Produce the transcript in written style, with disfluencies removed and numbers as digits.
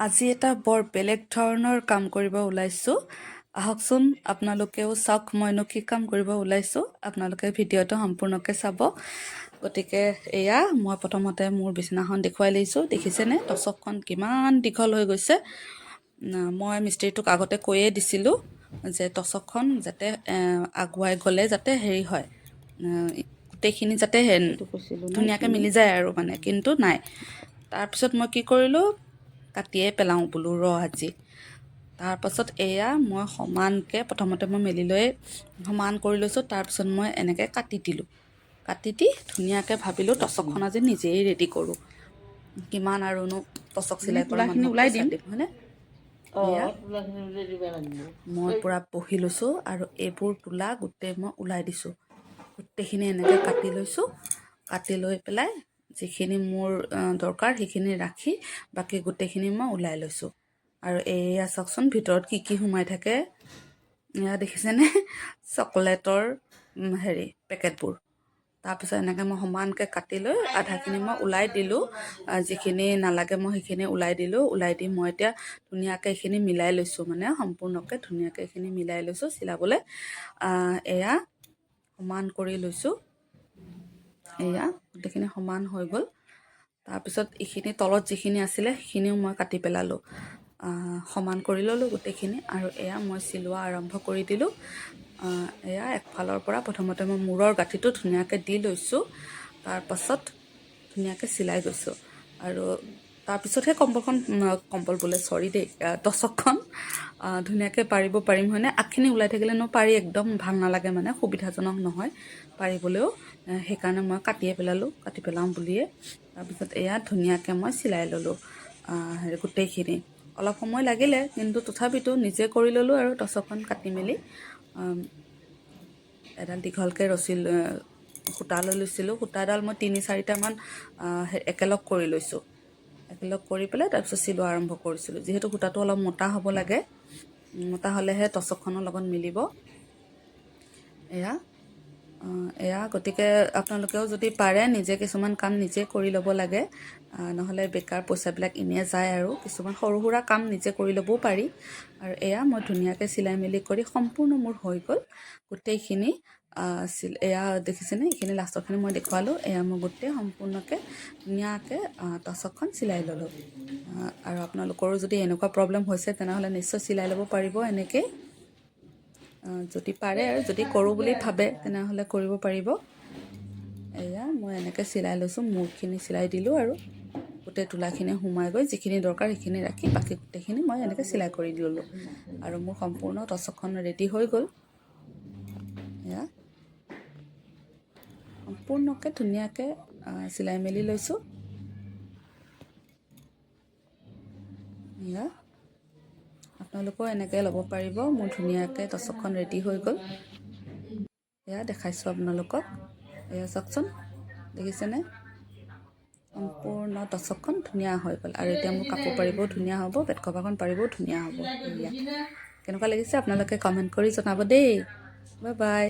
আজি এটা বৰ বেলেগ ধৰণৰ কাম কৰিব ওলাইছোঁ। আহকচোন আপোনালোকেও চাওক মইনো কি কাম কৰিব ওলাইছোঁ। আপোনালোকে ভিডিঅ'টো সম্পূৰ্ণকৈ চাব। গতিকে এয়া মই প্ৰথমতে মোৰ বিচনাখন দেখুৱাই লৈছোঁ। দেখিছেনে টচকখন কিমান দীঘল হৈ গৈছে। মই মিস্ত্ৰীটোক আগতে কৈয়ে দিছিলোঁ যে টচকখন যাতে আগুৱাই গ'লে যাতে হেৰি হয়, গোটেইখিনি যাতে ধুনীয়াকৈ মিলি যায় আৰু মানে, কিন্তু নাই। তাৰপিছত মই কি কৰিলোঁ, কাটিয়ে পেলাওঁ বোলো আজি। তাৰপাছত এয়া মই সমানকৈ প্ৰথমতে মই মেলি লৈ সমান কৰি লৈছোঁ। তাৰপিছত মই এনেকৈ কাটি দিলোঁ। কাটি দি ধুনীয়াকৈ ভাবিলোঁ টচকখন আজি নিজেই ৰেডি কৰোঁ। কিমান আৰুনো টচক চিলাই কৰা মানুহক পইচা দিম, হয়নে? এয়া মই পূৰা বহি লৈছোঁ আৰু এইবোৰ তোলা গোটেই মই ওলাই দিছোঁ। গোটেইখিনি এনেকৈ কাটি লৈছোঁ। কাটি লৈ পেলাই যিখিনি মোৰ দৰকাৰ সেইখিনি ৰাখি বাকী গোটেইখিনি মই ওলাই লৈছোঁ। আৰু এয়া চাওকচোন ভিতৰত কি কি সোমাই থাকে। এয়া দেখিছেনে চকলেটৰ পেকেটবোৰ। তাৰপিছত এনেকৈ মই সমানকৈ কাটি লৈ আধাখিনি মই ওলাই দিলোঁ। যিখিনি নালাগে মই সেইখিনি ওলাই দিলোঁ। ওলাই দি মই এতিয়া ধুনীয়াকৈ এইখিনি মিলাই লৈছোঁ, মানে সম্পূৰ্ণকৈ ধুনীয়াকৈ এইখিনি মিলাই লৈছোঁ চিলাবলৈ। এয়া সমান কৰি লৈছোঁ। এয়া গোটেইখিনি সমান হৈ গ'ল। তাৰপিছত এইখিনি তলত যিখিনি আছিলে সেইখিনিও মই কাটি পেলালোঁ। সমান কৰি ল'লোঁ গোটেইখিনি আৰু এয়া মই চিলোৱা আৰম্ভ কৰি দিলোঁ। এয়া একফালৰ পৰা প্ৰথমতে মই মূৰৰ গাঁঠিটো ধুনীয়াকৈ দি লৈছোঁ। তাৰপাছত ধুনীয়াকৈ চিলাই গৈছোঁ আৰু তাৰপিছতহে টচকখন ধুনীয়াকৈ পাৰিব পাৰিম, হয়নে? আগখিনি ওলাই থাকিলেনো পাৰি একদম ভাল নালাগে, মানে সুবিধাজনক নহয় পাৰিবলৈও। সেইকাৰণে মই কাটিয়ে পেলালোঁ, কাটি পেলাওঁ বুলিয়ে। তাৰপিছত এয়া ধুনীয়াকৈ মই চিলাই ল'লোঁ গোটেইখিনি। অলপ সময় লাগিলে, কিন্তু তথাপিতো নিজে কৰি ল'লোঁ আৰু টচকখন কাটি মেলি। এডাল দীঘলকৈ সূতা লৈ লৈছিলোঁ। সূতাডাল মই 3-4টামান একেলগ কৰি লৈছোঁ। একেলগ কৰি পেলাই তাৰপিছত চিলোৱা আৰম্ভ কৰিছিলোঁ। যিহেতু সূতাটো অলপ মোটা হ'ব লাগে, মোটা হ'লেহে টচকখনৰ লগত মিলিব। এয়া গতিকে আপোনালোকেও যদি পাৰে নিজে কিছুমান কাম নিজে কৰি ল'ব লাগে, নহ'লে বেকাৰ পইচাবিলাক এনেই যায়। আৰু কিছুমান সৰু সুৰা কাম নিজে কৰি ল'বও পাৰি। আৰু এয়া মই ধুনীয়াকৈ চিলাই মেলি কৰি সম্পূৰ্ণ মোৰ হৈ গ'ল গোটেইখিনি। এয়া দেখিছেনে, এইখিনি লাষ্টৰখিনি মই দেখুৱালোঁ। এয়া মই গোটেই সম্পূৰ্ণকৈ ধুনীয়াকৈ টচকখন চিলাই ল'লোঁ। আৰু আপোনালোকৰো যদি এনেকুৱা প্ৰব্লেম হৈছে তেনেহ'লে নিশ্চয় চিলাই ল'ব পাৰিব এনেকৈ। যদি পাৰে আৰু যদি কৰোঁ বুলি ভাবে তেনেহ'লে কৰিব পাৰিব। এয়া মই এনেকৈ চিলাই লৈছোঁ। মূৰখিনি চিলাই দিলোঁ আৰু গোটেই তোলাখিনি সোমাই গৈ যিখিনি দৰকাৰ সেইখিনি ৰাখি বাকী গোটেইখিনি মই এনেকৈ চিলাই কৰি ল'লোঁ। আৰু মোৰ সম্পূৰ্ণ টচকখন ৰেডি হৈ গ'ল। এয়া সম্পূৰ্ণকৈ ধুনীয়াকৈ চিলাই মেলি লৈছোঁ। এয়া আপোনালোকেও এনেকৈ ল'ব পাৰিব। মোৰ ধুনীয়াকৈ টচকখন ৰেডি হৈ গ'ল। এয়া দেখাইছোঁ আপোনালোকক। এয়া চাওকচোন, দেখিছেনে সম্পূৰ্ণ টচকখন ধুনীয়া হৈ গ'ল। আৰু এতিয়া মোৰ কাপোৰ পাৰিবও ধুনীয়া হ'ব, বেড কভাৰখন পাৰিবও ধুনীয়া হ'ব। এয়া কেনেকুৱা লাগিছে আপোনালোকে কমেণ্ট কৰি জনাব দেই। Bye bye.